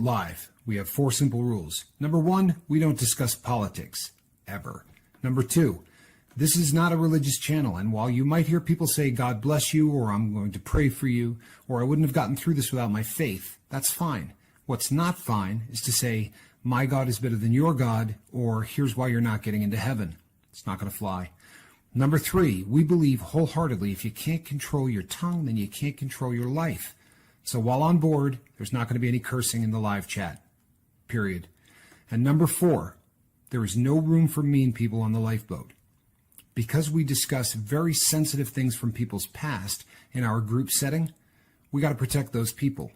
live, we have 4 simple rules. Number 1, we don't discuss politics, ever. Number 2, this is not a religious channel, and while you might hear people say, God bless you, or I'm going to pray for you, or I wouldn't have gotten through this without my faith, that's fine. What's not fine is to say, my God is better than your God, or here's why you're not getting into heaven. It's not going to fly. Number 3, we believe wholeheartedly if you can't control your tongue, then you can't control your life. So while on board, there's not going to be any cursing in the live chat, period. And number 4, there is no room for mean people on the lifeboat. Because we discuss very sensitive things from people's past in our group setting, we got to protect those people.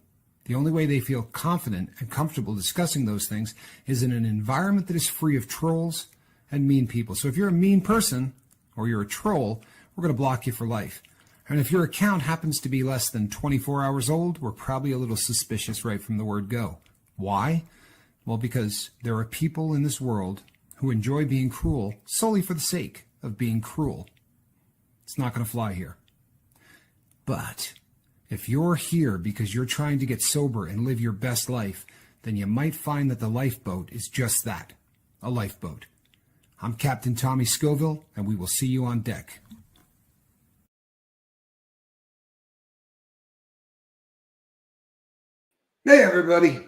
The only way they feel confident and comfortable discussing those things is in an environment that is free of trolls and mean people. So if you're a mean person or you're a troll, we're going to block you for life. And if your account happens to be less than 24 hours old, we're probably a little suspicious right from the word go. Why? Well, because there are people in this world who enjoy being cruel solely for the sake of being cruel. It's not going to fly here. But if you're here because you're trying to get sober and live your best life, then you might find that the lifeboat is just that, a lifeboat. I'm Captain Tommy Scoville, and we will see you on deck. Hey, everybody.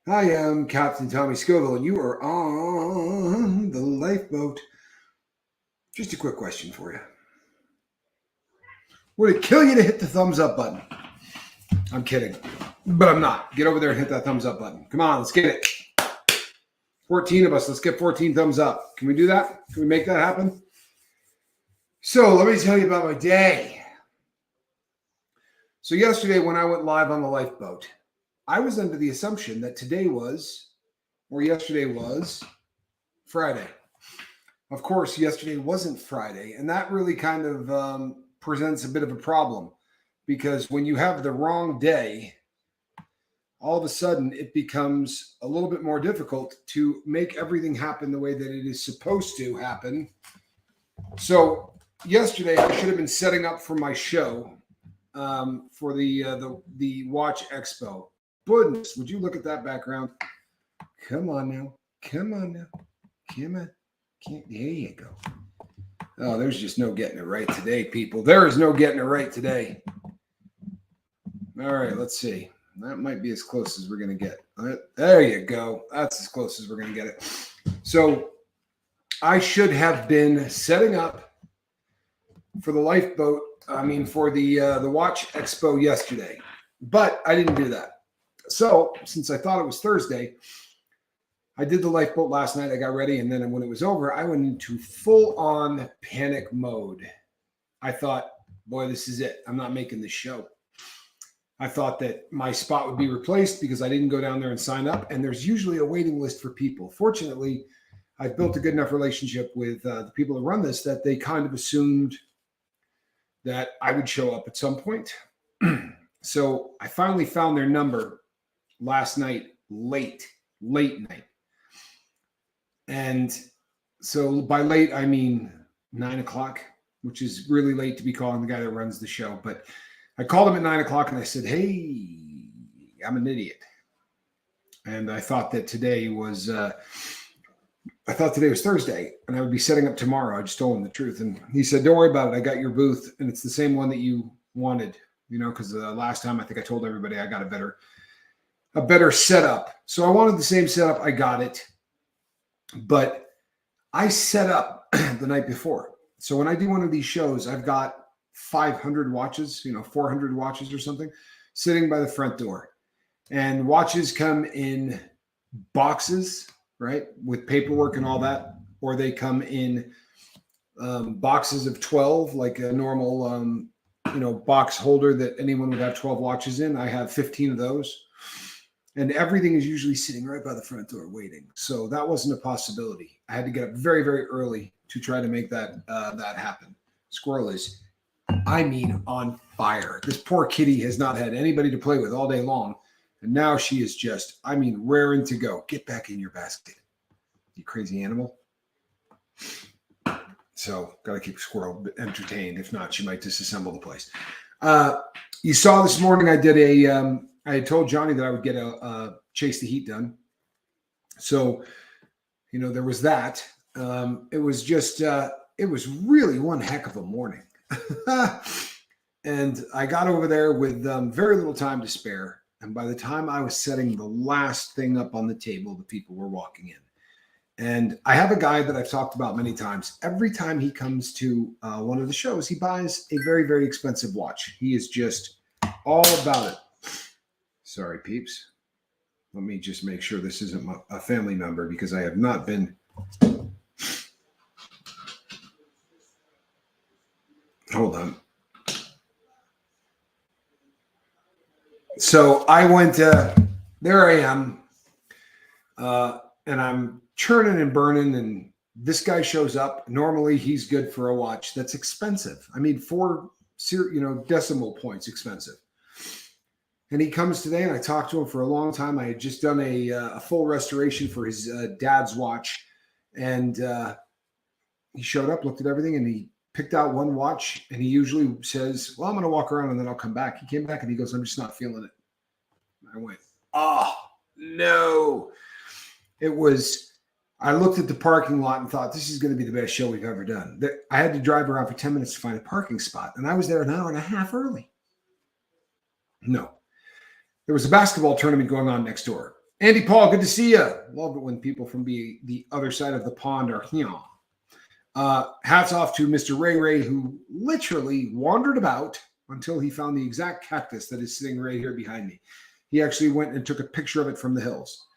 I am Captain Tommy Scoville, and you are on the lifeboat. Just a quick question for you. Would it kill you to hit the thumbs up button? I'm kidding, but I'm not. Get over there and hit that thumbs up button. Come on, let's get it. 14 of us. Let's get 14 thumbs up. Can we do that? Can we make that happen? So let me tell you about my day. So yesterday when I went live on the lifeboat, I was under the assumption that yesterday was Friday. Of course, yesterday wasn't Friday, and that really kind of presents a bit of a problem because when you have the wrong day, all of a sudden it becomes a little bit more difficult to make everything happen the way that it is supposed to happen. So yesterday I should have been setting up for my show for the Watch Expo. Goodness, would you look at that background? Come on now. Come on. There you go. Oh, there's just no getting it right today, people. There is no getting it right today. All right, let's see. That might be as close as we're going to get. There you go. That's as close as we're going to get it. So I should have been setting up for the lifeboat, for the Watch Expo yesterday, but I didn't do that. So since I thought it was Thursday, I did the lifeboat last night. I got ready, and then when it was over, I went into full-on panic mode. I thought, boy, this is it. I'm not making this show. I thought that my spot would be replaced because I didn't go down there and sign up, and there's usually a waiting list for people. Fortunately, I've built a good enough relationship with the people that run this that they kind of assumed that I would show up at some point. So I finally found their number last night, late night. And so by late, I mean 9 o'clock, which is really late to be calling the guy that runs the show. But I called him at 9 o'clock and I said, hey, I'm an idiot. And I thought that today was Thursday and I would be setting up tomorrow. I just told him the truth. And he said, don't worry about it. I got your booth and it's the same one that you wanted, because the last time I think I told everybody I got a better setup. So I wanted the same setup. I got it. But I set up the night before. So when I do one of these shows, I've got 500 watches, 400 watches or something sitting by the front door. And watches come in boxes, right, with paperwork and all that, or they come in boxes of 12, like a normal, box holder that anyone would have 12 watches in. I have 15 of those. And everything is usually sitting right by the front door waiting. So that wasn't a possibility. I had to get up very, very early to try to make that happen. Squirrel is, on fire. This poor kitty has not had anybody to play with all day long. And now she is just, raring to go. Get back in your basket, you crazy animal. So got to keep Squirrel entertained. If not, she might disassemble the place. You saw this morning I did I had told Johnny that I would get a Chase the Heat done. So, there was that. It was just, it was really one heck of a morning. And I got over there with very little time to spare. And by the time I was setting the last thing up on the table, the people were walking in. And I have a guy that I've talked about many times. Every time he comes to one of the shows, he buys a very, very expensive watch. He is just all about it. Sorry, peeps. Let me just make sure this isn't a family member because I have not been. Hold on. So I went, there I am, and I'm churning and burning, and this guy shows up. Normally he's good for a watch that's expensive. I mean, 4 decimal points expensive. And he comes today, and I talked to him for a long time. I had just done a full restoration for his dad's watch, and he showed up, looked at everything, and he picked out one watch. And he usually says, well, I'm going to walk around and then I'll come back. He came back and he goes, I'm just not feeling it. I went, oh, no. I looked at the parking lot and thought, this is going to be the best show we've ever done. I had to drive around for 10 minutes to find a parking spot, and I was there an hour and a half early. No. There was a basketball tournament going on next door. Andy Paul, good to see you. Love it when people from the other side of the pond are here. Hats off to Mr. Ray Ray, who literally wandered about until he found the exact cactus that is sitting right here behind me. He actually went and took a picture of it from the hills.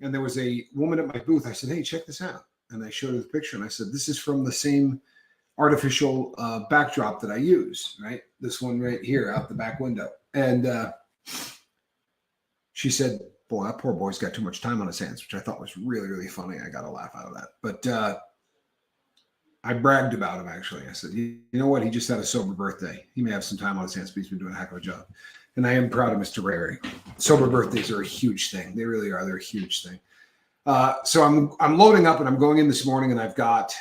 And there was a woman at my booth. I said, hey, check this out. And I showed her the picture, and I said, this is from the same artificial backdrop that I use, right? This one right here out the back window. And she said, boy, that poor boy's got too much time on his hands, which I thought was really, really funny. I got a laugh out of that. But I bragged about him, actually. I said, you know what? He just had a sober birthday. He may have some time on his hands, but he's been doing a heck of a job. And I am proud of Mr. Ray Ray. Sober birthdays are a huge thing. They really are. They're a huge thing. So I'm loading up, and I'm going in this morning, and I've got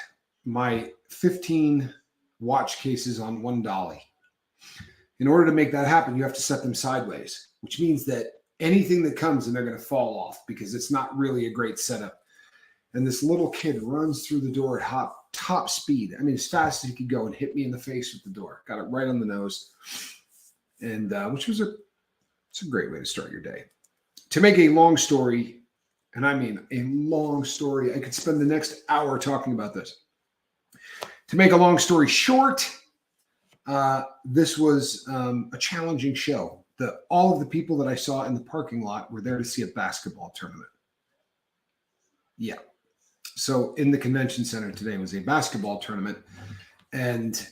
my 15 watch cases on one dolly. In order to make that happen, you have to set them sideways, which means that anything that comes and they're going to fall off because it's not really a great setup. And this little kid runs through the door at top speed. I mean, as fast as he could go, and hit me in the face with the door. Got it right on the nose. And which was it's a great way to start your day. To make a long story, and I mean a long story, I could spend the next hour talking about this. To make a long story short, this was a challenging show. All of the people that I saw in the parking lot were there to see a basketball tournament. Yeah. So in the convention center today was a basketball tournament. And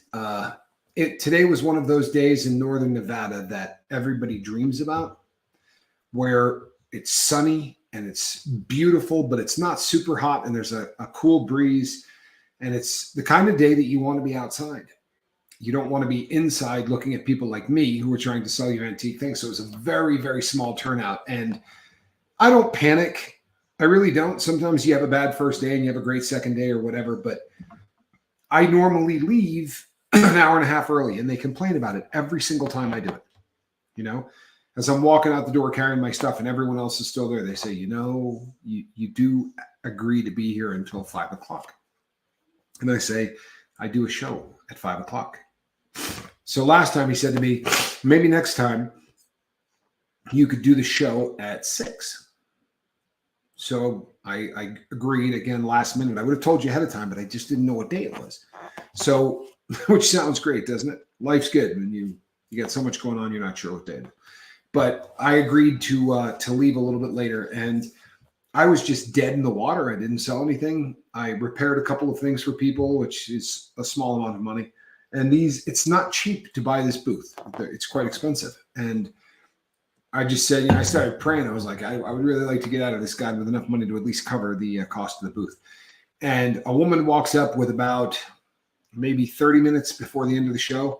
today was one of those days in Northern Nevada that everybody dreams about, where it's sunny and it's beautiful, but it's not super hot, and there's a cool breeze. And it's the kind of day that you want to be outside. You don't want to be inside looking at people like me who are trying to sell you antique things. So it was a very, very small turnout. And I don't panic. I really don't. Sometimes you have a bad first day and you have a great second day or whatever. But I normally leave an hour and a half early, and they complain about it every single time I do it. As I'm walking out the door carrying my stuff and everyone else is still there, they say, you do agree to be here until 5 o'clock. And I say, I do a show at 5 o'clock. So last time he said to me, maybe next time you could do the show at 6. So I agreed again last minute. I would have told you ahead of time, but I just didn't know what day it was. So, which sounds great, doesn't it? Life's good. And you got so much going on, you're not sure what day it is. But I agreed to leave a little bit later, and I was just dead in the water. I didn't sell anything. I repaired a couple of things for people, which is a small amount of money. And it's not cheap to buy this booth. It's quite expensive. And I just said, I started praying. I was like, I would really like to get out of this guy with enough money to at least cover the cost of the booth. And a woman walks up with about maybe 30 minutes before the end of the show.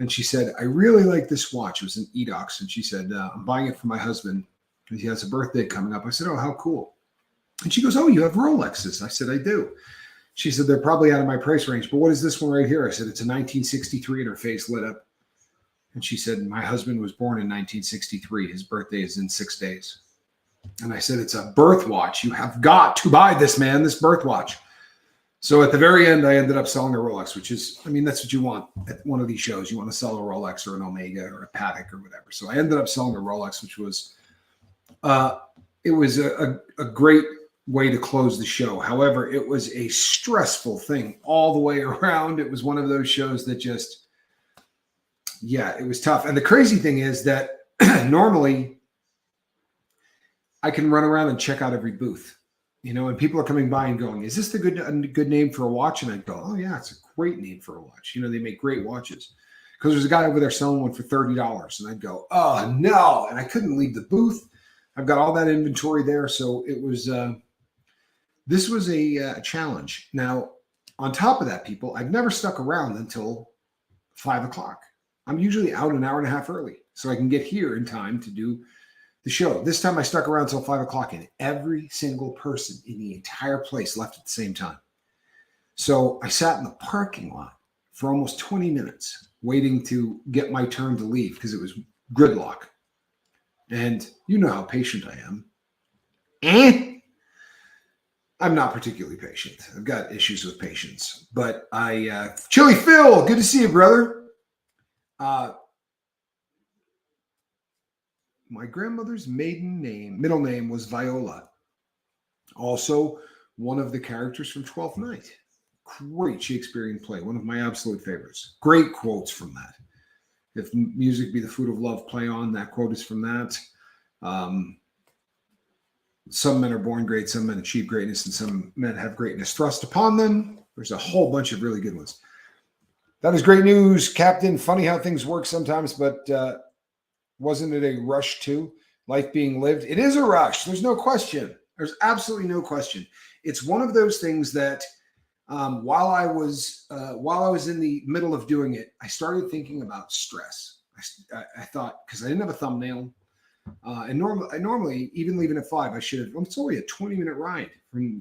And she said, I really like this watch. It was an Edox. And she said, I'm buying it for my husband. He has a birthday coming up. I said, oh, how cool. And she goes, oh, you have Rolexes. I said, I do. She said, they're probably out of my price range. But what is this one right here? I said, it's a 1963, and her face lit up. And she said, my husband was born in 1963. His birthday is in 6 days. And I said, it's a birth watch. You have got to buy this, man, this birth watch. So at the very end, I ended up selling a Rolex, which is, I mean, that's what you want at one of these shows. You want to sell a Rolex or an Omega or a Patek or whatever. So I ended up selling a Rolex, which was, it was a great way to close the show. However, it was a stressful thing all the way around. It was one of those shows that just, yeah, it was tough. And the crazy thing is that normally I can run around and check out every booth, and people are coming by and going, is this the good name for a watch? And I go, oh yeah, it's a great name for a watch. They make great watches. Because there's a guy over there selling one for $30. And I'd go, oh no. And I couldn't leave the booth. I've got all that inventory there. So it was, this was a challenge. Now, on top of that, people, I've never stuck around until 5 o'clock. I'm usually out an hour and a half early so I can get here in time to do the show. This time I stuck around until 5 o'clock, and every single person in the entire place left at the same time. So I sat in the parking lot for almost 20 minutes waiting to get my turn to leave because it was gridlock. And you know how patient I am. I'm not particularly patient. I've got issues with patience. But Chili Phil, good to see you, brother. My grandmother's middle name was Viola. Also, one of the characters from Twelfth Night. Great Shakespearean play, one of my absolute favorites. Great quotes from that. If music be the food of love, play on. That quote is from that. Some men are born great, some men achieve greatness, and some men have greatness thrust upon them. There's a whole bunch of really good ones. That is great news, Captain. Funny how things work sometimes, but wasn't it a rush too? Life being lived? It is a rush. There's no question. There's absolutely no question. It's one of those things that while I was in the middle of doing it, I started thinking about stress. I thought, because I didn't have a thumbnail, and normally even leaving at 5, I should have. It's only a 20-minute ride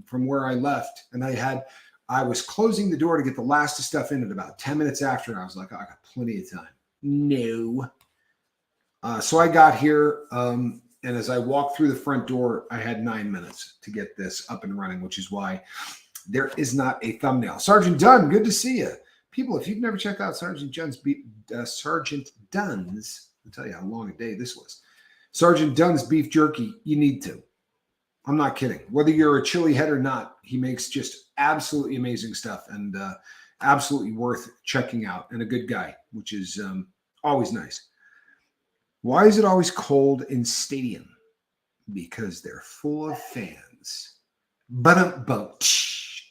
from where I left, and I was closing the door to get the last of stuff in at about 10 minutes after, and I was like, oh, I got plenty of time. No. So I got here, and as I walked through the front door, I had 9 minutes to get this up and running, which is why there is not a thumbnail. Sergeant Dunn, good to see you. People, if you've never checked out Sergeant Dunn's, I'll tell you how long a day this was. Sergeant Dunn's beef jerky, you need to. I'm not kidding. Whether you're a chili head or not, he makes just absolutely amazing stuff and absolutely worth checking out, and a good guy, which is always nice. Why is it always cold in stadium? Because they're full of fans.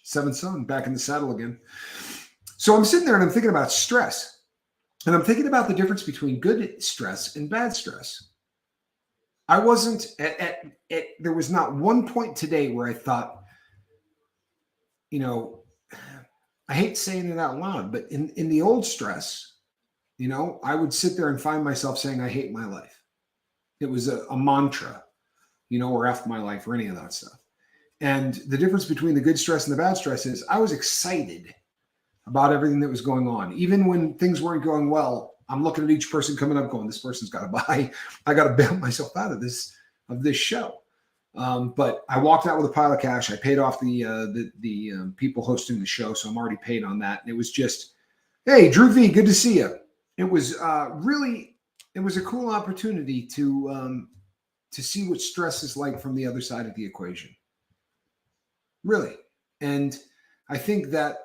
Seventh Son, back in the saddle again. So I'm sitting there and I'm thinking about stress. And I'm thinking about the difference between good stress and bad stress. I wasn't there was not one point today where I thought, I hate saying it out loud, but in the old stress, I would sit there and find myself saying, I hate my life. It was a mantra, or F my life or any of that stuff. And the difference between the good stress and the bad stress is I was excited about everything that was going on. Even when things weren't going well, I'm looking at each person coming up going, this person's got to buy. I got to bail myself out of this show. But I walked out with a pile of cash. I paid off the people hosting the show. So I'm already paid on that. And it was just, hey, Drew V, good to see you. It was it was a cool opportunity to see what stress is like from the other side of the equation. Really. And I think that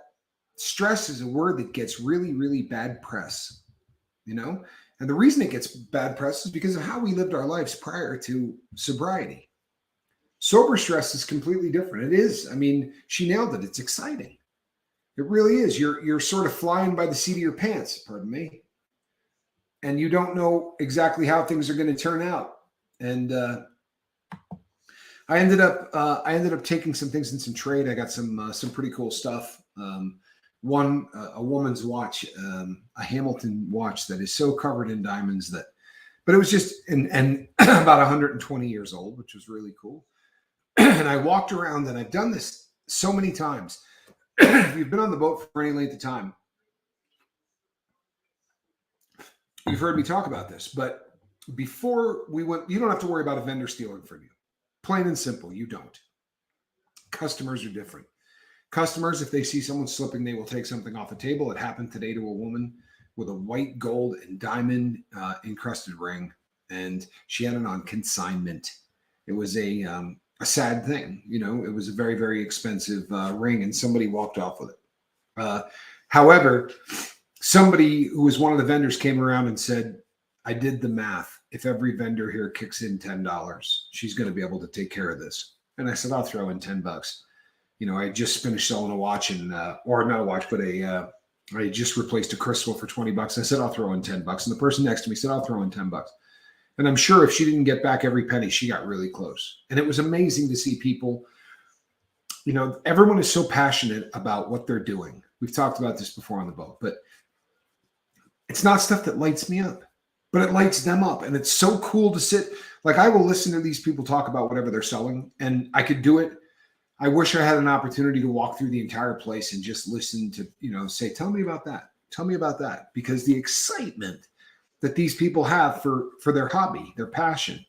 stress is a word that gets really, really bad press, and the reason it gets bad press is because of how we lived our lives prior to sobriety. Sober stress is completely different. It is. I mean, she nailed it. It's exciting. It really is. You're sort of flying by the seat of your pants, pardon me. And you don't know exactly how things are going to turn out. And I ended up taking some things in some trade. I got some pretty cool stuff. One, a woman's watch, a Hamilton watch that is so covered in diamonds but it was just and about 120 years old, which was really cool. And I walked around, and I've done this so many times. If you've been on the boat for any length of time, you've heard me talk about this, but before we went, you don't have to worry about a vendor stealing from you. Plain and simple, you don't. Customers are different. Customers, if they see someone slipping, they will take something off the table. It happened today to a woman with a white gold and diamond encrusted ring, and she had it on consignment. It was a sad thing. You know, it was a very, very expensive ring, and somebody walked off with it. However, somebody who was one of the vendors came around and said, I did the math. If every vendor here kicks in $10, she's going to be able to take care of this. And I said, I'll throw in $10. You know, I just finished selling a watch and, or not a watch, but I just replaced a crystal for $20. I said, I'll throw in $10. And the person next to me said, I'll throw in $10. And I'm sure if she didn't get back every penny, she got really close. And it was amazing to see people, you know, everyone is so passionate about what they're doing. We've talked about this before on the boat, but it's not stuff that lights me up, but it lights them up. And it's so cool to sit. Like, I will listen to these people talk about whatever they're selling, and I could do it. I wish I had an opportunity to walk through the entire place and just listen to, you know, say, tell me about that. Tell me about that. Because the excitement that these people have for their hobby, their passion,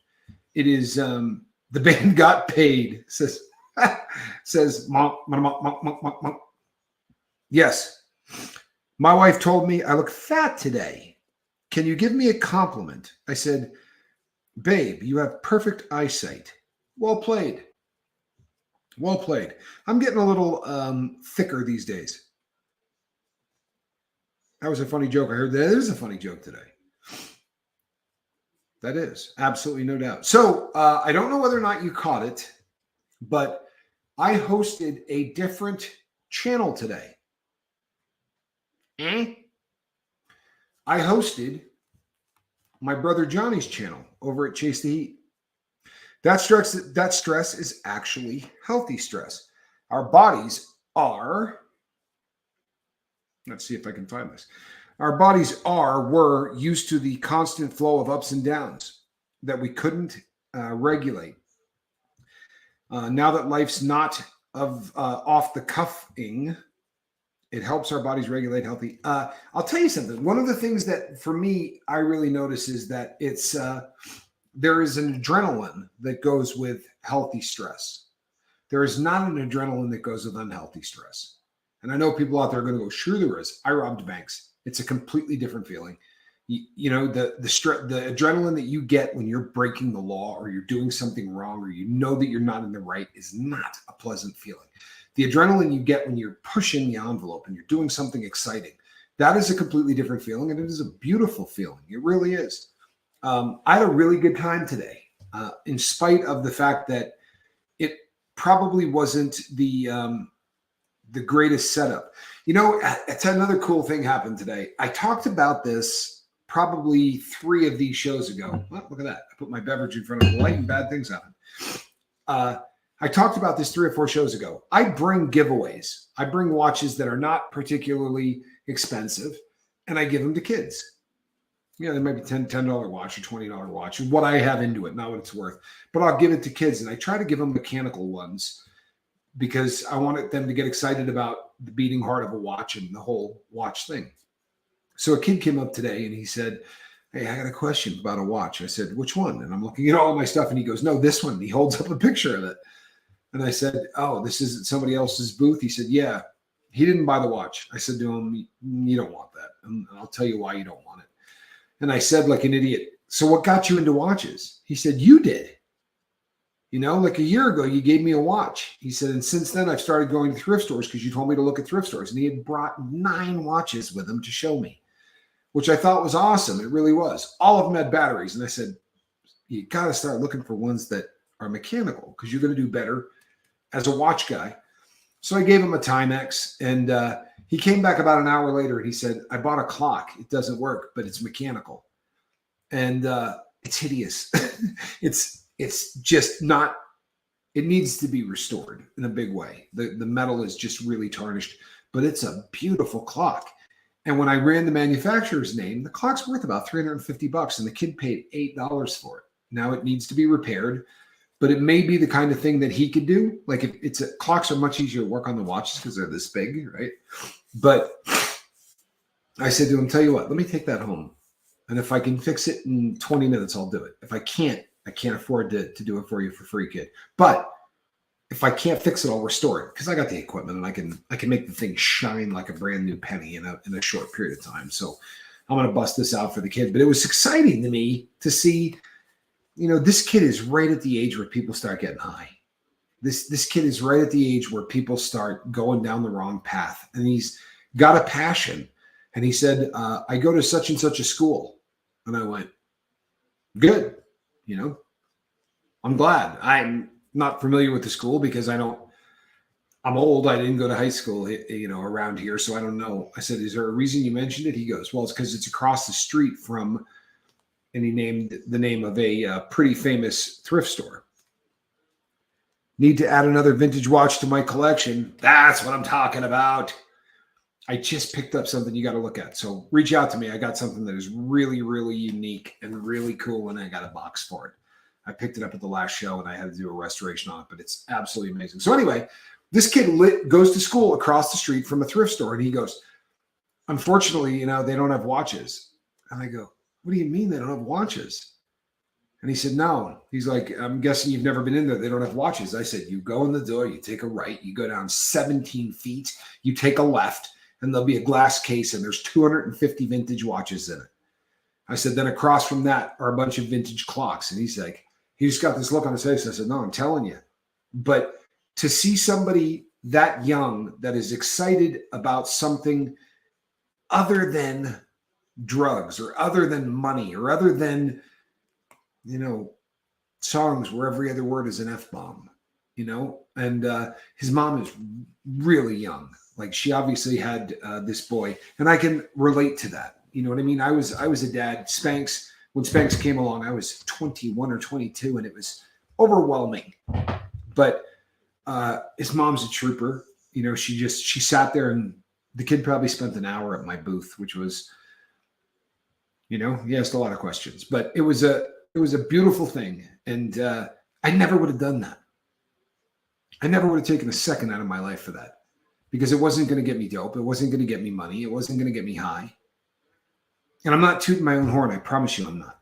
it is, the band got paid, says, Mom. Yes. My wife told me I look fat today. Can you give me a compliment? I said, babe, you have perfect eyesight. Well played. Well played. I'm getting a little thicker these days. That was a funny joke. I heard that is a funny joke today. That is. Absolutely no doubt. So I don't know whether or not you caught it, but I hosted a different channel today. I hosted my brother Johnny's channel over at Chase the Heat. That stress is actually healthy stress. Our bodies are, let's see if I can find this. Our bodies were used to the constant flow of ups and downs that we couldn't regulate. Now that life's not off the cuffing, it helps our bodies regulate healthy. I'll tell you something. One of the things that for me, I really notice is that it's, there is an adrenaline that goes with healthy stress. There is not an adrenaline that goes with unhealthy stress. And I know people out there are going to go, sure there is. I robbed banks. It's a completely different feeling. You know, the adrenaline that you get when you're breaking the law or you're doing something wrong or you know that you're not in the right is not a pleasant feeling. The adrenaline you get when you're pushing the envelope and you're doing something exciting, that is a completely different feeling, and it is a beautiful feeling. It really is. I had a really good time today, in spite of the fact that it probably wasn't the greatest setup. You know, it's another cool thing happened today. I talked about this probably 3 of these shows ago. Oh, look at that. I put my beverage in front of the light and bad things happen. I talked about this 3 or 4 shows ago. I bring giveaways. I bring watches that are not particularly expensive, and I give them to kids. You know, they might be $10 watch or $20 watch, what I have into it, not what it's worth. But I'll give it to kids, and I try to give them mechanical ones because I want them to get excited about the beating heart of a watch and the whole watch thing. So a kid came up today, and he said, hey, I got a question about a watch. I said, which one? And I'm looking at all my stuff, and he goes, no, this one. And he holds up a picture of it. And I said, oh, this isn't somebody else's booth? He said, yeah. He didn't buy the watch. I said to him, you don't want that. And I'll tell you why you don't want it. And I said, like an idiot, so what got you into watches? He said, you did. You know, like a year ago, you gave me a watch. He said, and since then, I've started going to thrift stores because you told me to look at thrift stores. And he had brought 9 watches with him to show me, which I thought was awesome. It really was. All of them had batteries. And I said, you got to start looking for ones that are mechanical because you're going to do better as a watch guy. So I gave him a Timex, and he came back about an hour later and he said, I bought a clock. It doesn't work, but it's mechanical. And it's hideous. It's just not, it needs to be restored in a big way. The metal is just really tarnished, but it's a beautiful clock. And when I ran the manufacturer's name, the clock's worth about $350, and the kid paid $8 for it. Now it needs to be repaired, but it may be the kind of thing that he could do. Like if it's clocks are much easier to work on the watches because they're this big, right? But I said to him, tell you what, let me take that home. And if I can fix it in 20 minutes, I'll do it. If I can't afford to do it for you for free, kid. But if I can't fix it, I'll restore it because I got the equipment and I can make the thing shine like a brand new penny in a short period of time. So I'm going to bust this out for the kid. But it was exciting to me to see, this kid is right at the age where people start getting high. This kid is right at the age where people start going down the wrong path. And he's got a passion. And he said, I go to such and such a school. And I went, good. I'm glad. I'm not familiar with the school because I'm old. I didn't go to high school, around here. So I don't know. I said, is there a reason you mentioned it? He goes, well, it's because it's across the street from, and he named the name of a pretty famous thrift store. Need to add another vintage watch to my collection. That's what I'm talking about. I just picked up something you got to look at. So reach out to me. I got something that is really, really unique and really cool, and I got a box for it. I picked it up at the last show, and I had to do a restoration on it, but it's absolutely amazing. So anyway, this kid goes to school across the street from a thrift store, and he goes, unfortunately, they don't have watches. And I go, what do you mean they don't have watches? And he said, no. He's like, I'm guessing you've never been in there. They don't have watches. I said, you go in the door, you take a right, you go down 17 feet, you take a left, and there'll be a glass case, and there's 250 vintage watches in it. I said, then across from that are a bunch of vintage clocks. And he's like, he just got this look on his face. I said, no, I'm telling you. But to see somebody that young that is excited about something other than drugs or other than money or other than, songs where every other word is an F-bomb, and his mom is really young. Like she obviously had this boy, and I can relate to that. You know what I mean? I was a dad. Spanx, when Spanx came along, I was 21 or 22, and it was overwhelming. But his mom's a trooper. She sat there, and the kid probably spent an hour at my booth, which was, he asked a lot of questions, but it was a beautiful thing. And I never would have done that. I never would have taken a second out of my life for that. Because it wasn't going to get me dope. It wasn't going to get me money. It wasn't going to get me high. And I'm not tooting my own horn. I promise you I'm not.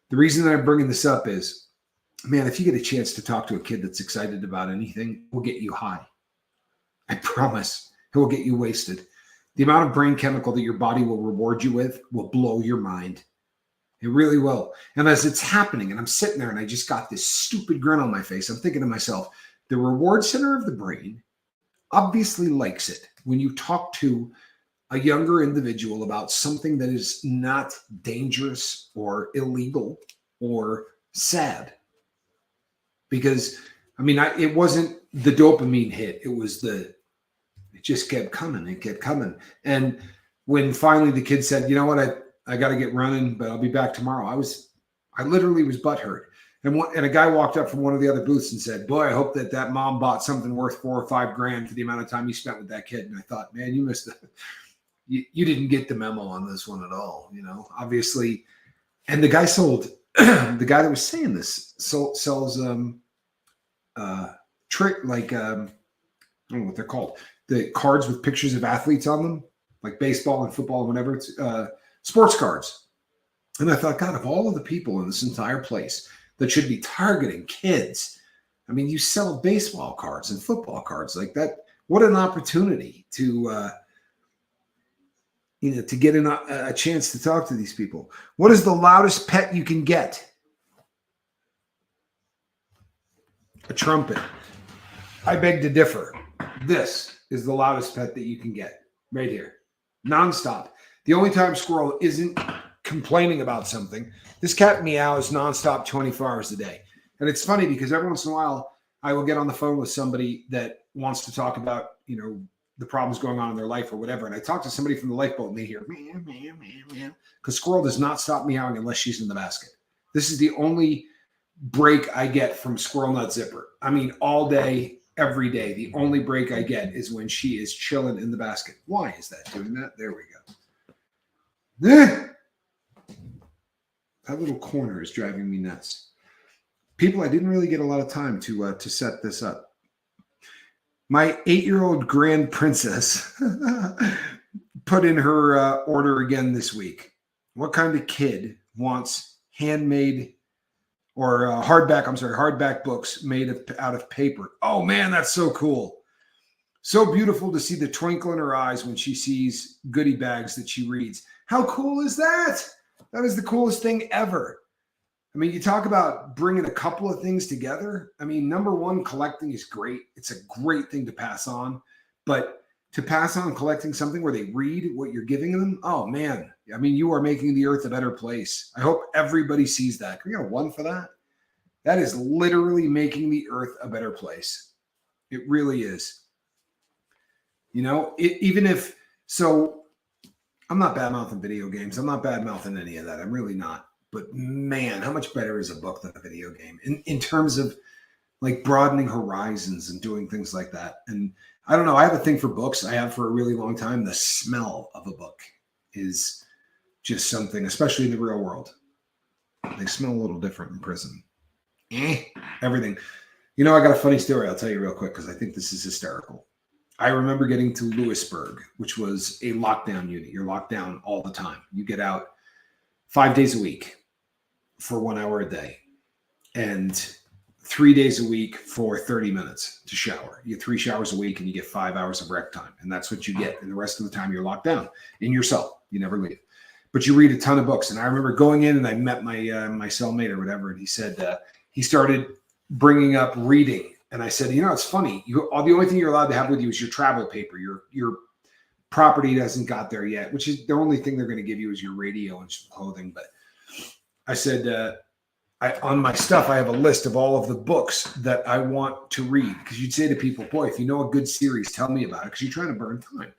The reason that I'm bringing this up is, man, if you get a chance to talk to a kid that's excited about anything, it will get you high. I promise. It will get you wasted. The amount of brain chemical that your body will reward you with will blow your mind. It really will. And as it's happening, and I'm sitting there and I just got this stupid grin on my face, I'm thinking to myself, the reward center of the brain obviously likes it when you talk to a younger individual about something that is not dangerous or illegal or sad. Because, it wasn't the dopamine hit. It just kept coming. It kept coming. And when finally the kid said, you know what, I got to get running, but I'll be back tomorrow. I literally was butthurt. And a guy walked up from one of the other booths and said, boy, I hope that mom bought something worth $4 or $5 grand for the amount of time you spent with that kid. And I thought, man, you missed you didn't get the memo on this one at all, obviously. And the guy sold, the guy that was saying this sells trick, like, I don't know what they're called. The cards with pictures of athletes on them, like baseball and football and whatever. It's sports cards. And I thought, God, of all of the people in this entire place that should be targeting kids, you sell baseball cards and football cards like that. What an opportunity to, to get a chance to talk to these people. What is the loudest pet you can get? A trumpet. I beg to differ. This is the loudest pet that you can get right here. Nonstop. The only time Squirrel isn't complaining about something, this cat meows nonstop 24 hours a day. And it's funny because every once in a while I will get on the phone with somebody that wants to talk about, the problems going on in their life or whatever. And I talk to somebody from the lifeboat and they hear meow, meow, meow, meow. Because Squirrel does not stop meowing unless she's in the basket. This is the only break I get from Squirrel Nut Zipper. All day, every day. The only break I get is when she is chilling in the basket. Why is that doing that? There we go. That little corner is driving me nuts. People, I didn't really get a lot of time to set this up. My 8-year-old grand princess put in her order again this week. What kind of kid wants handmade or hardback books made out of paper? Oh man, that's so cool. So beautiful to see the twinkle in her eyes when she sees goodie bags that she reads. How cool is that? That is the coolest thing ever. I mean, you talk about bringing a couple of things together. I mean, number one, collecting is great. It's a great thing to pass on. But to pass on collecting something where they read what you're giving them, oh, man. I mean, you are making the earth a better place. I hope everybody sees that. Can we get a one for that? That is literally making the earth a better place. It really is. You know, even if, so I'm not bad-mouthing video games. I'm not bad-mouthing any of that. I'm really not. But man, how much better is a book than a video game in terms of like broadening horizons and doing things like that. And I don't know, I have a thing for books. I have for a really long time. The smell of a book is just something, especially in the real world. They smell a little different in prison. Everything. You know, I got a funny story I'll tell you real quick because I think this is hysterical. I remember getting to Lewisburg, which was a lockdown unit. You're locked down all the time. You get out 5 days a week for 1 hour a day and 3 days a week for 30 minutes to shower. You get 3 showers a week and you get 5 hours of rec time. And that's what you get. And the rest of the time you're locked down in your cell. You never leave. But you read a ton of books. And I remember going in and I met my cellmate or whatever. And he said he started bringing up reading. And I said, you know, it's funny. The only thing you're allowed to have with you is your travel paper. Your property hasn't got there yet, which is the only thing they're going to give you is your radio and some clothing. But I said, on my stuff, I have a list of all of the books that I want to read. Because you'd say to people, boy, if you know a good series, tell me about it. Because you're trying to burn time.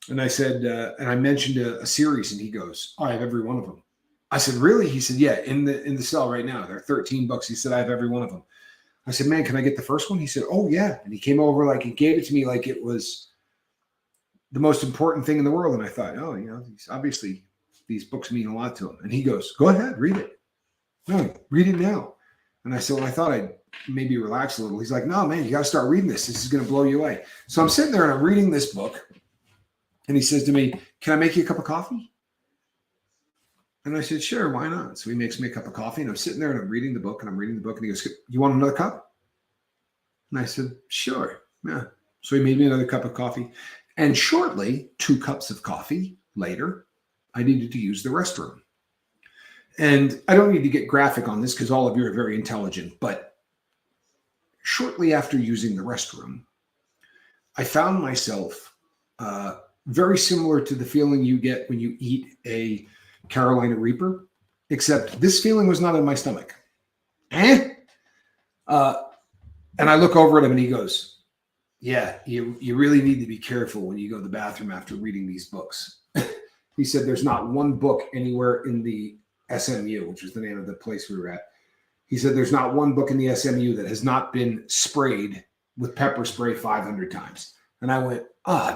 And I said, and I mentioned a series, and he goes, oh, I have every one of them. I said, really? He said, yeah, in the cell right now. There are 13 books. He said, I have every one of them. I said, man, can I get the first one? He said, oh, yeah. And he came over like he gave it to me like it was the most important thing in the world. And I thought, oh, you know, obviously these books mean a lot to him. And he goes, go ahead, read it. No, read it now. And I said, well, I thought I'd maybe relax a little. He's like, no, man, you got to start reading this. This is going to blow you away. So I'm sitting there and I'm reading this book. And he says to me, can I make you a cup of coffee? And I said, sure, why not? So he makes me a cup of coffee. And I'm sitting there and I'm reading the book. And he goes, you want another cup? And I said, sure. Yeah. So he made me another cup of coffee. And shortly, 2 cups of coffee later, I needed to use the restroom. And I don't need to get graphic on this because all of you are very intelligent. But shortly after using the restroom, I found myself very similar to the feeling you get when you eat a Carolina Reaper, except this feeling was not in my stomach. And I look over at him and he goes, yeah, you really need to be careful when you go to the bathroom after reading these books. He said there's not one book anywhere in the SMU, which is the name of the place we were at. He said there's not one book in the SMU that has not been sprayed with pepper spray 500 times. And I went,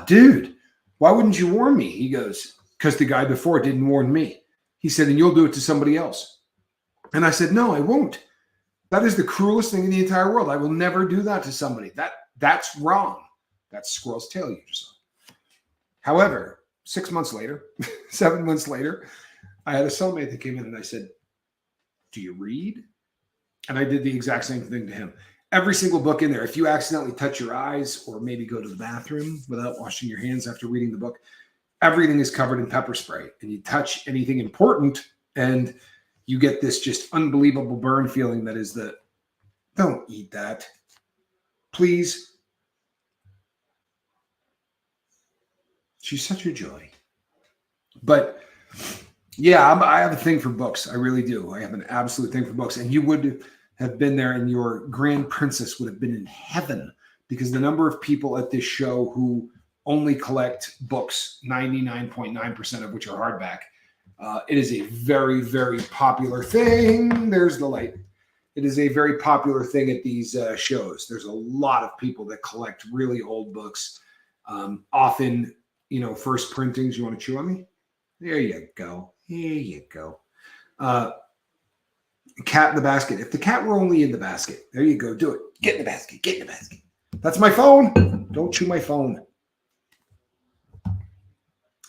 dude, why wouldn't you warn me? He goes, because the guy before didn't warn me. He said, and you'll do it to somebody else. And I said, no, I won't. That is the cruelest thing in the entire world. I will never do that to somebody. That's wrong. That's squirrel's tail you just saw. However, 6 months later, 7 months later, I had a cellmate that came in and I said, do you read? And I did the exact same thing to him. Every single book in there, if you accidentally touch your eyes or maybe go to the bathroom without washing your hands after reading the book, everything is covered in pepper spray. And you touch anything important and you get this just unbelievable burn feeling that is don't eat that. Please. She's such a joy. But yeah, I have a thing for books. I really do. I have an absolute thing for books. And you would have been there and your grand princess would have been in heaven because the number of people at this show who only collect books, 99.9% of which are hardback. It is a very, very popular thing. There's the light. It is a very popular thing at these shows. There's a lot of people that collect really old books. Often, first printings. You want to chew on me? There you go. Here you go. Cat in the basket. If the cat were only in the basket, there you go. Do it. Get in the basket. Get in the basket. That's my phone. Don't chew my phone.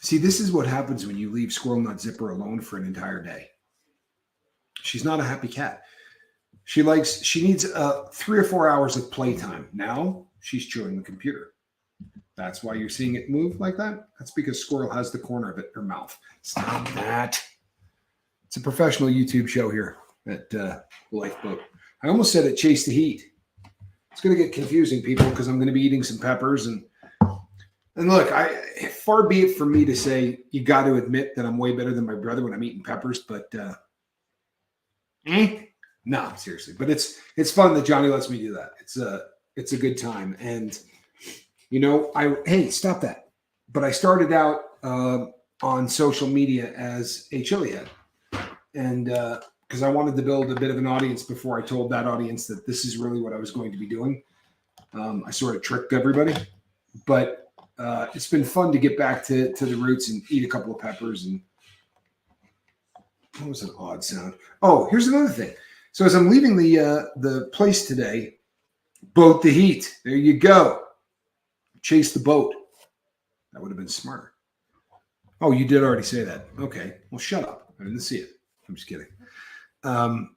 See, this is what happens when you leave Squirrel Nut Zipper alone for an entire day. She's not a happy cat. She needs 3 or 4 hours of playtime. Now she's chewing the computer. That's why you're seeing it move like that. That's because Squirrel has the corner of her mouth. Stop that. It's a professional YouTube show here at Lifeboat. I almost said it Chase the Heat. It's going to get confusing, people, because I'm going to be eating some peppers. And look, far be it from me to say you got to admit that I'm way better than my brother when I'm eating peppers, but no, seriously. But it's fun that Johnny lets me do that. It's a good time. And hey, stop that. But I started out on social media as a chili head, and because I wanted to build a bit of an audience before I told that audience that this is really what I was going to be doing. I sort of tricked everybody, but it's been fun to get back to the roots and eat a couple of peppers. And what was an odd sound? Oh, here's another thing. So as I'm leaving the place today, boat the heat. There you go. Chase the boat. That would have been smart. Oh, you did already say that. Okay. Well, shut up. I didn't see it. I'm just kidding. I'm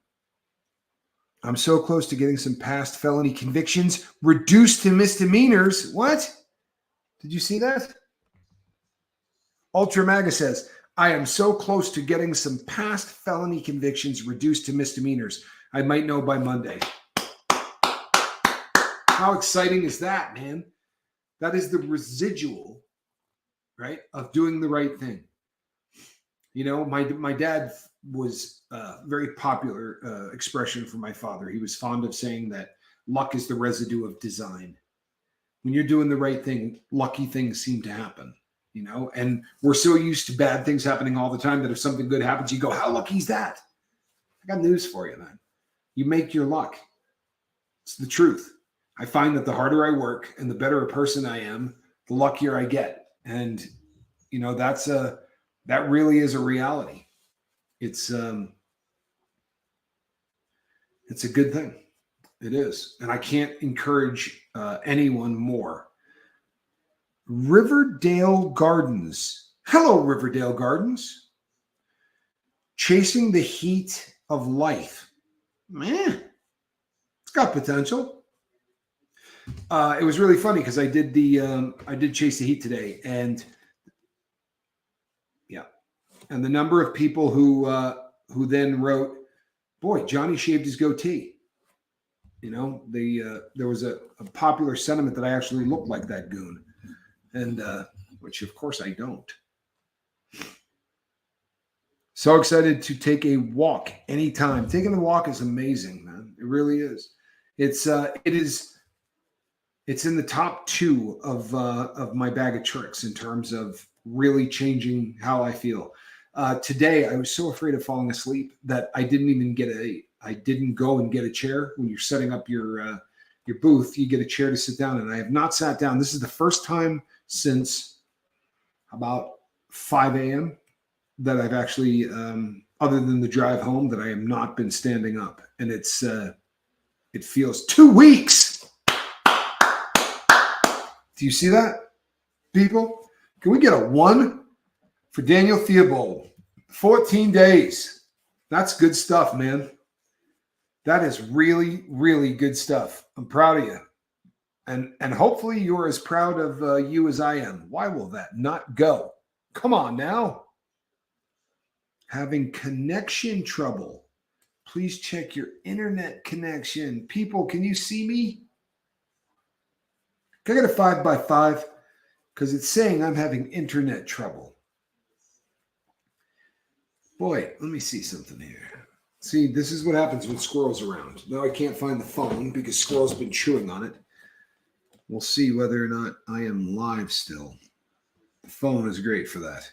so close to getting some past felony convictions reduced to misdemeanors. What? Did you see that? Ultra Maga says, I am so close to getting some past felony convictions reduced to misdemeanors. I might know by Monday. How exciting is that, man? That is the residual, right, of doing the right thing. My dad was a very popular expression for my father. He was fond of saying that luck is the residue of design. When you're doing the right thing, lucky things seem to happen, and we're so used to bad things happening all the time that if something good happens, you go, how lucky is that? I got news for you, man. You make your luck. It's the truth. I find that the harder I work and the better a person I am, the luckier I get. And, that really is a reality. It's a good thing. It is. And I can't encourage anyone more. Riverdale Gardens. Hello, Riverdale Gardens. Chasing the heat of life. Man, it's got potential. It was really funny because I did Chase the Heat today, and and the number of people who then wrote, "Boy, Johnny shaved his goatee." There was a popular sentiment that I actually looked like that goon, and which of course I don't. So excited to take a walk anytime. Taking a walk is amazing, man. It really is. It's in the top 2 of my bag of tricks in terms of really changing how I feel. Today, I was so afraid of falling asleep that I didn't go and get a chair. When you're setting up your booth, you get a chair to sit down, and I have not sat down. This is the first time since about 5 a.m. that I've actually, other than the drive home, that I have not been standing up, and it feels 2 weeks. Do you see that, people? Can we get a 1 for Daniel Theobald? 14 days. That's good stuff, man. That is really, really good stuff. I'm proud of you. And hopefully you're as proud of you as I am. Why will that not go? Come on now. Having connection trouble. Please check your internet connection. People, can you see me? Can I get a 5x5? Because it's saying I'm having internet trouble. Boy, let me see something here. See, this is what happens when Squirrel's around. Now I can't find the phone because Squirrel's been chewing on it. We'll see whether or not I am live still. The phone is great for that.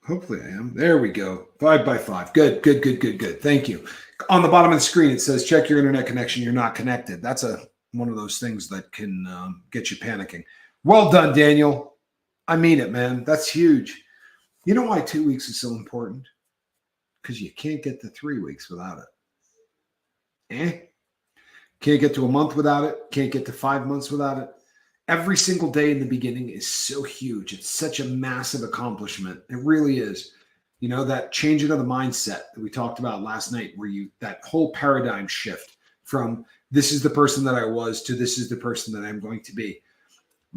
Hopefully I am. There we go. 5x5. Good. Thank you. On the bottom of the screen, it says, check your internet connection. You're not connected. That's one of those things that can get you panicking. Well done, Daniel. I mean it, man. That's huge. You know why 2 weeks is so important? Because you can't get to 3 weeks without it. Can't get to a month without it. Can't get to 5 months without it. every single day in the beginning is so huge. It's such a massive accomplishment. It really is. You know, that changing of the mindset that we talked about last night, where that whole paradigm shift from this is the person that I was to this is the person that I'm going to be.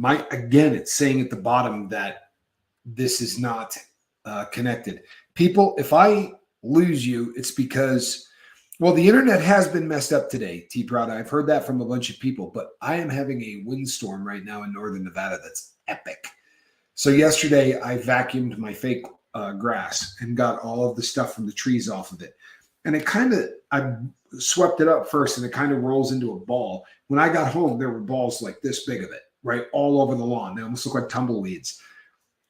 Again, it's saying at the bottom that this is not connected. People, if I lose you, it's because, well, the internet has been messed up today, T Prada. I've heard that from a bunch of people, but I am having a windstorm right now in northern Nevada that's epic. So yesterday I vacuumed my fake grass and got all of the stuff from the trees off of it. And I swept it up first and it kind of rolls into a ball. When I got home, there were balls like this big of it, right? All over the lawn. They almost look like tumbleweeds.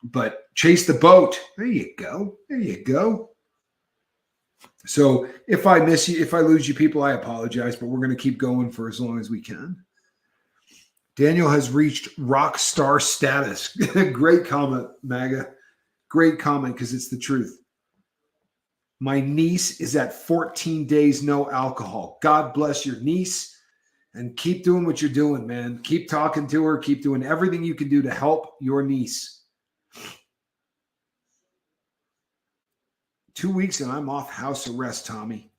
But chase the boat. There you go. There you go. So if I miss you, if I lose you people, I apologize, but we're going to keep going for as long as we can. Daniel has reached rock star status. Great comment, MAGA. Great comment, because it's the truth. My niece is at 14 days, no alcohol. God bless your niece, and keep doing what you're doing, man. Keep talking to her. Keep doing everything you can do to help your niece. 2 weeks and I'm off house arrest, Tommy.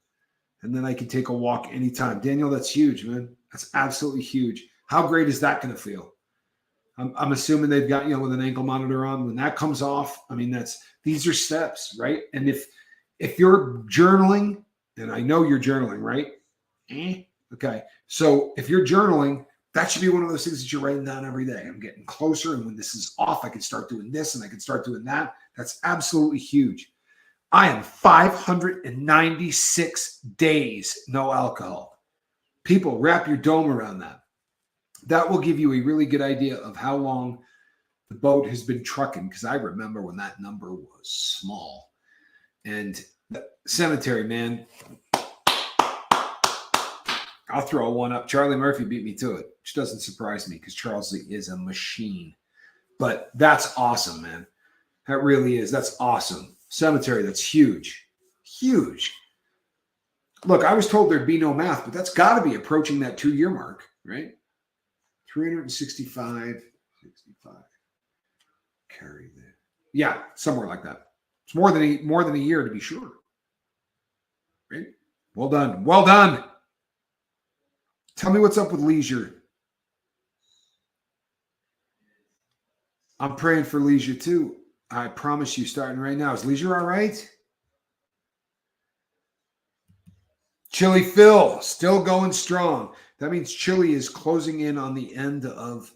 And then I can take a walk anytime. Daniel, that's huge, man. That's absolutely huge. How great is that going to feel? I'm assuming they've got, with an ankle monitor on. When that comes off, I mean, these are steps, right? And if you're journaling, and I know you're journaling, right? Okay. So if you're journaling, that should be one of those things that you're writing down every day. I'm getting closer, and when this is off, I can start doing this and I can start doing that. That's absolutely huge. I am 596 days no alcohol. People, wrap your dome around that. That will give you a really good idea of how long the boat has been trucking, because I remember when that number was small. And the cemetery, man, I'll throw one up. Charlie Murphy beat me to it, which doesn't surprise me because Charles is a machine. But that's awesome, man. That really is. That's awesome. Cemetery, that's huge. Huge. Look, I was told there'd be no math, but that's got to be approaching that 2-year mark, right? 365, 65. Carry that. Yeah, somewhere like that. It's more than a year to be sure. Right? Well done. Well done. Tell me what's up with Leisure. I'm praying for Leisure too. I promise you, starting right now. Is Leisure all right? Chili Phil, still going strong. That means Chili is closing in on the end of,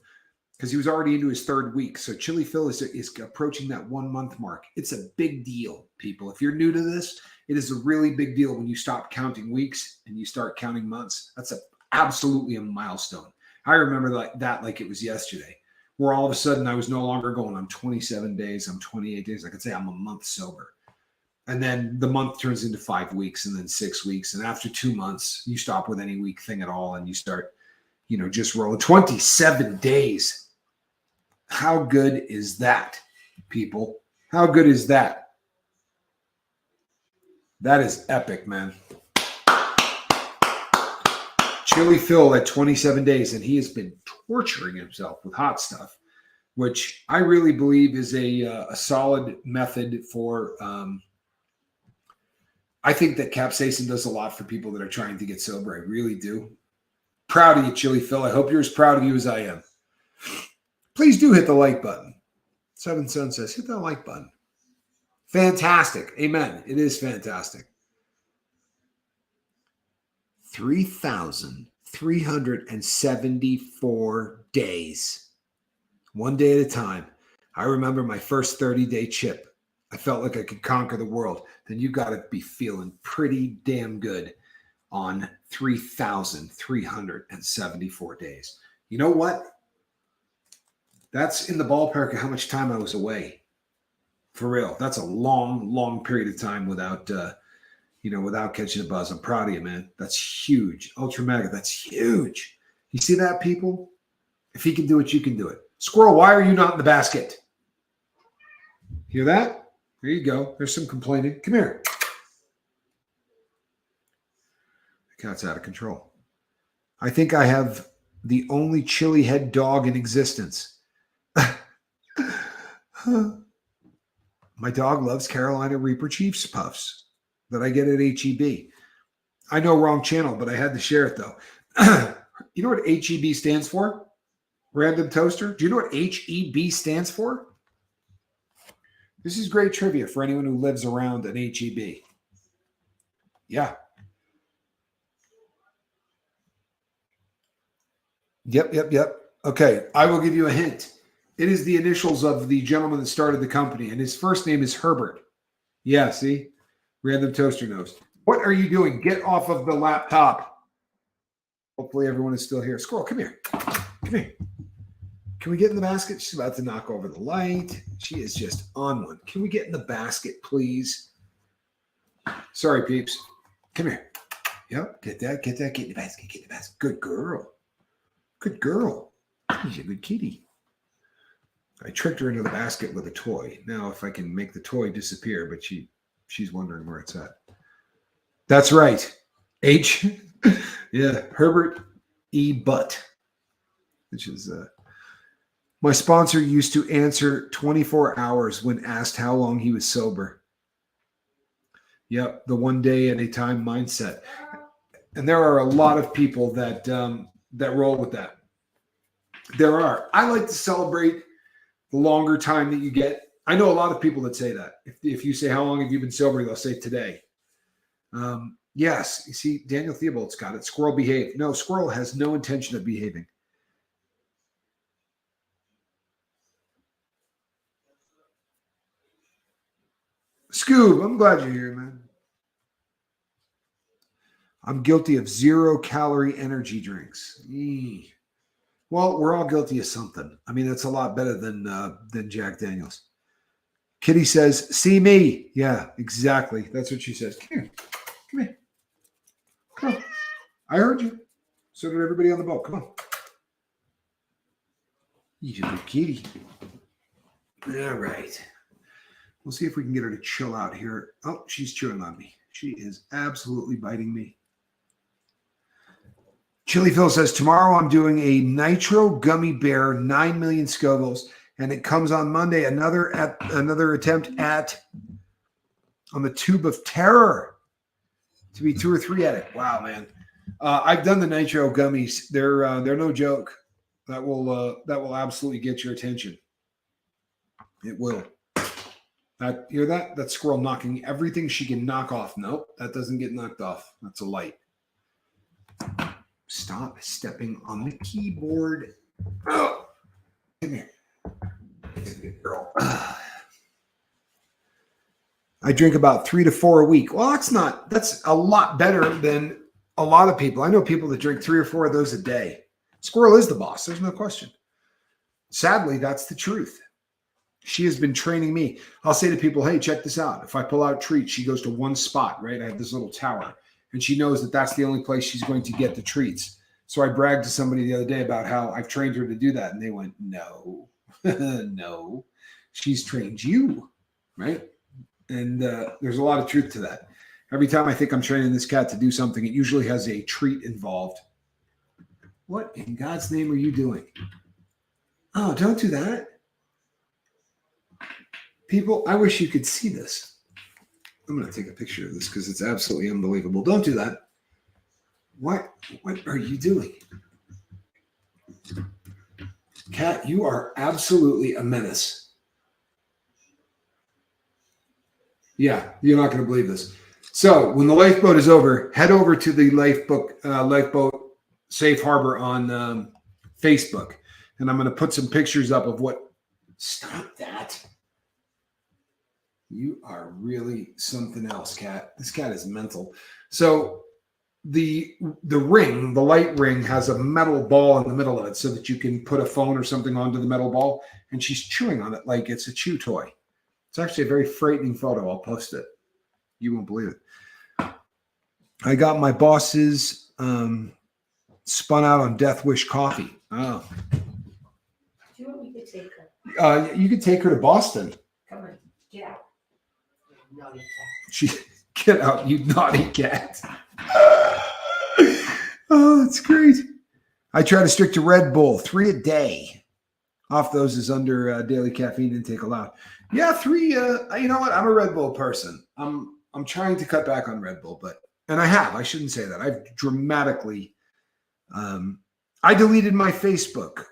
because he was already into his 3rd week. So Chili Phil is approaching that 1 month mark. It's a big deal, people. If you're new to this, it is a really big deal when you stop counting weeks and you start counting months. That's absolutely a milestone. I remember that like it was yesterday, where all of a sudden I was no longer going, I'm 27 days, I'm 28 days. I could say I'm a month sober. And then the month turns into 5 weeks and then 6 weeks. And after 2 months, you stop with any week thing at all. And you start, just rolling 27 days. How good is that, people? How good is that? That is epic, man. Chili Phil at 27 days, and he has been torturing himself with hot stuff, which I really believe is a solid method for I think that capsaicin does a lot for people that are trying to get sober. I really do. Proud of you, Chili Phil. I hope you're as proud of you as I am. Please do hit the like button. Seven Sun says, hit that like button. Fantastic. Amen. It is fantastic. 3,374 days. One day at a time. I remember my first 30-day chip. I felt like I could conquer the world. Then you got to be feeling pretty damn good on 3,374 days. You know what? That's in the ballpark of how much time I was away. For real. That's a long, long period of time without catching a buzz. I'm proud of you, man. That's huge. Ultra Mega, that's huge. You see that, people? If he can do it, you can do it. Squirrel, why are you not in the basket? Hear that? There you go. There's some complaining. Come here. The cat's out of control. I think I have the only chili head dog in existence. My dog loves Carolina Reaper Chiefs puffs that I get at HEB. I know, wrong channel, but I had to share it though. You know what HEB stands for? Random Toaster. Do you know what HEB stands for? This is great trivia for anyone who lives around an HEB. Yeah. Yep. Okay, I will give you a hint. It is the initials of the gentleman that started the company, and his first name is Herbert. Yeah, see? Random Toaster knows. What are you doing? Get off of the laptop. Hopefully everyone is still here. Squirrel, come here. Come here. Can we get in the basket? She's about to knock over the light. She is just on one. Can we get in the basket, please? Sorry, peeps. Come here. Yep, get that. Get in the basket. Get in the basket. Good girl. Good girl. She's a good kitty. I tricked her into the basket with a toy. Now, if I can make the toy disappear, but she's wondering where it's at. That's right. H. Yeah, Herbert E. Butt, which is my sponsor used to answer 24 hours when asked how long he was sober. Yep, the one day at a time mindset. And there are a lot of people that that roll with that. There are. I like to celebrate the longer time that you get. I know a lot of people that say that. If you say, how long have you been sober? They'll say today. Yes. You see, Daniel Theobald's got it. Squirrel behave. No, Squirrel has no intention of behaving. Scoob, I'm glad you're here, man. I'm guilty of 0-calorie energy drinks. Eee. Well, we're all guilty of something. I mean, that's a lot better than Jack Daniels. Kitty says, see me. Yeah, exactly. That's what she says. Come here. Come here. Come on. I heard you. So did everybody on the boat. Come on. You're a good kitty. All right. We'll see if we can get her to chill out here. Oh, she's chewing on me. She is absolutely biting me. Chili Phil says, tomorrow I'm doing a nitro gummy bear, 9 million Scovilles, and it comes on Monday. Another attempt on the Tube of Terror to be 2 or 3 at it. Wow, man. I've done the nitro gummies. They're no joke. That will absolutely get your attention. It will. Hear that? That squirrel knocking everything she can knock off. Nope, that doesn't get knocked off. That's a light. Stop stepping on the keyboard. Oh, come here. Good girl. I drink about 3 to 4 a week. Well, that's a lot better than a lot of people. I know people that drink 3 or 4 of those a day. Squirrel is the boss. There's no question. Sadly, that's the truth. She has been training me. I'll say to people, hey, check this out. If I pull out treats, she goes to one spot, right? I have this little tower, and she knows that that's the only place she's going to get the treats. So I bragged to somebody the other day about how I've trained her to do that, and they went, no, no, she's trained you, right? And there's a lot of truth to that. Every time I think I'm training this cat to do something, it usually has a treat involved. What in God's name are you doing? Oh, don't do that. People, I wish you could see this. I'm going to take a picture of this because it's absolutely unbelievable. Don't do that. What are you doing? Cat, you are absolutely a menace. Yeah, you're not going to believe this. So when the lifeboat is over, head over to the lifeboat Safe Harbor on Facebook. And I'm going to put some pictures up of what. Stop that. You are really something else, cat. This cat is mental. So the ring, the light ring, has a metal ball in the middle of it so that you can put a phone or something onto the metal ball, and she's chewing on it like it's a chew toy. It's actually a very frightening photo. I'll post it. You won't believe it. I got my bosses spun out on Death Wish coffee. Oh. Do you want me to take her? You could take her to Boston. Come on, get out. Naughty cat. Get out, you naughty cat. Oh, that's great. I try to stick to Red Bull, 3 a day. Off those is under daily caffeine intake allowed. Yeah, 3. You know what? I'm a Red Bull person. I'm trying to cut back on Red Bull, and I have. I shouldn't say that. I've dramatically. I deleted my Facebook.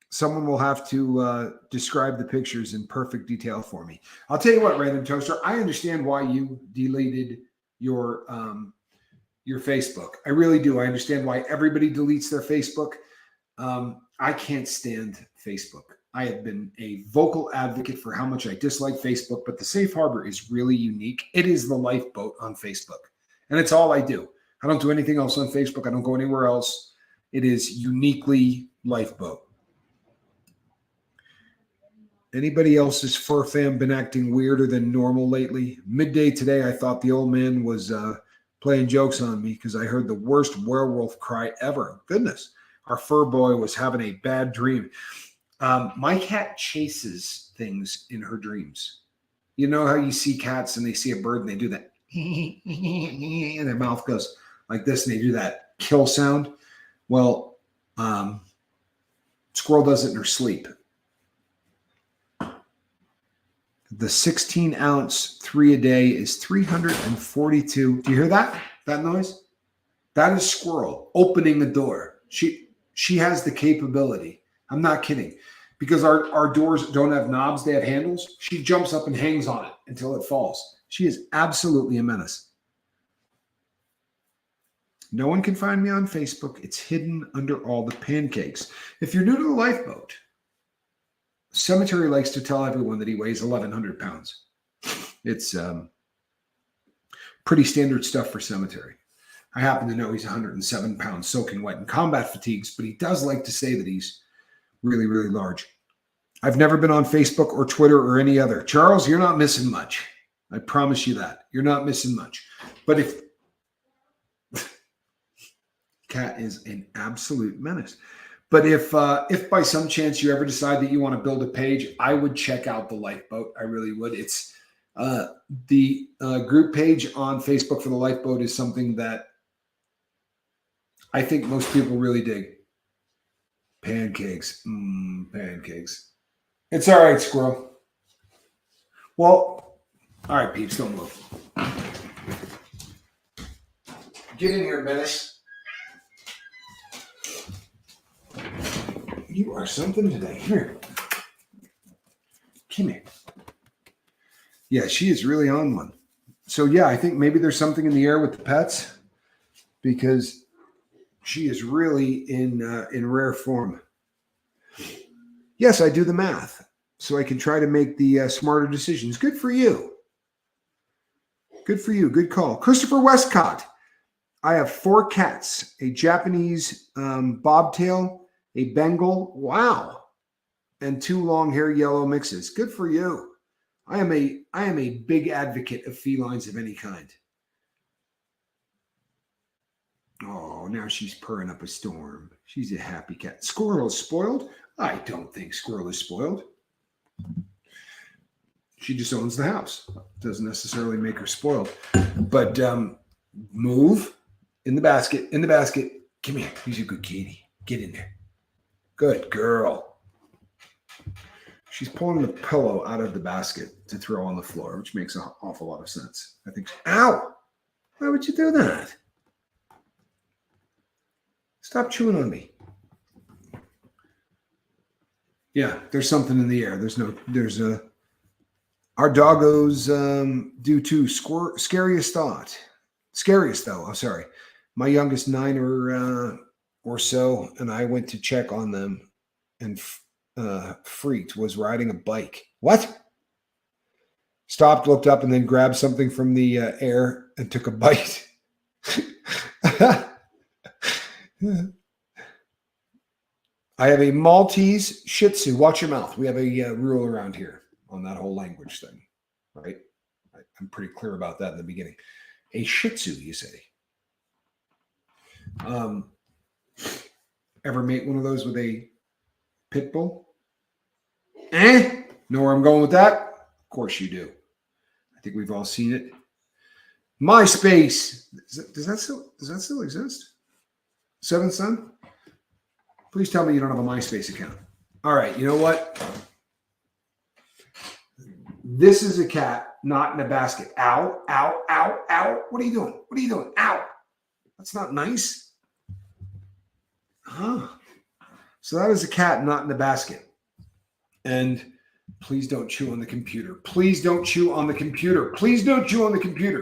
Someone will have to describe the pictures in perfect detail for me. I'll tell you what, Random Toaster. I understand why you deleted your Facebook. I really do. I understand why everybody deletes their Facebook. I can't stand Facebook. I have been a vocal advocate for how much I dislike Facebook, but the Safe Harbor is really unique. It is the lifeboat on Facebook, and it's all I do. I don't do anything else on Facebook. I don't go anywhere else. It is uniquely lifeboat. Anybody else's fur fan been acting weirder than normal lately? Midday today, I thought the old man was playing jokes on me because I heard the worst werewolf cry ever. Goodness. Our fur boy was having a bad dream. My cat chases things in her dreams. You know how you see cats and they see a bird and they do that, and their mouth goes like this and they do that kill sound? Well, squirrel does it in her sleep. The 16-ounce 3 a day is 342. Do you hear that? That noise? That is squirrel opening the door. She has the capability. I'm not kidding. Because our doors don't have knobs, they have handles. She jumps up and hangs on it until it falls. She is absolutely a menace. No one can find me on Facebook. It's hidden under all the pancakes. If you're new to the lifeboat, Cemetery likes to tell everyone that he weighs 1,100 pounds. It's pretty standard stuff for Cemetery. I happen to know he's 107 pounds, soaking wet in combat fatigues, but he does like to say that he's really, really large. I've never been on Facebook or Twitter or any other. Charles, you're not missing much. I promise you that. You're not missing much. But if Cat is an absolute menace. But if by some chance you ever decide that you want to build a page, I would check out the Lifeboat. I really would. It's the group page on Facebook for the Lifeboat is something that I think most people really dig. Pancakes. Pancakes. It's all right, squirrel. Well, all right, peeps, don't move. Get in here, menace. You are something today. Here. Come here. Yeah, she is really on one. So, yeah, I think maybe there's something in the air with the pets because she is really in rare form. Yes, I do the math so I can try to make the smarter decisions. Good for you. Good for you. Good call. Christopher Westcott. I have 4 cats, a Japanese bobtail, a Bengal, wow, and 2 long-haired yellow mixes. Good for you. I am a big advocate of felines of any kind. Oh, now she's purring up a storm. She's a happy cat. Squirrel is spoiled? I don't think Squirrel is spoiled. She just owns the house. Doesn't necessarily make her spoiled. But move in the basket. In the basket. Come here. He's a good kitty. Get in there. Good girl. She's pulling the pillow out of the basket to throw on the floor, which makes an awful lot of sense. I think. Ow! Why would you do that? Stop chewing on me. Yeah, there's something in the air. Our doggos do too. Scariest thought. Scariest though. I'm sorry. My youngest 9 or so, and I went to check on them and freaked, was riding a bike. What? Stopped, looked up, and then grabbed something from the air and took a bite. I have a Maltese Shih Tzu. Watch your mouth. We have a rule around here on that whole language thing, right? I'm pretty clear about that in the beginning. A Shih Tzu, you say. Ever mate one of those with a pit bull? Know where I'm going with that? Of course you do. I think we've all seen it. MySpace. Does that still exist? Seventh son? Please tell me you don't have a MySpace account. All right, you know what? This is a cat, not in a basket. Ow, ow, ow, ow. What are you doing? What are you doing? Ow. That's not nice. Huh. So that is a cat, not in the basket. And please don't chew on the computer. Please don't chew on the computer. Please don't chew on the computer.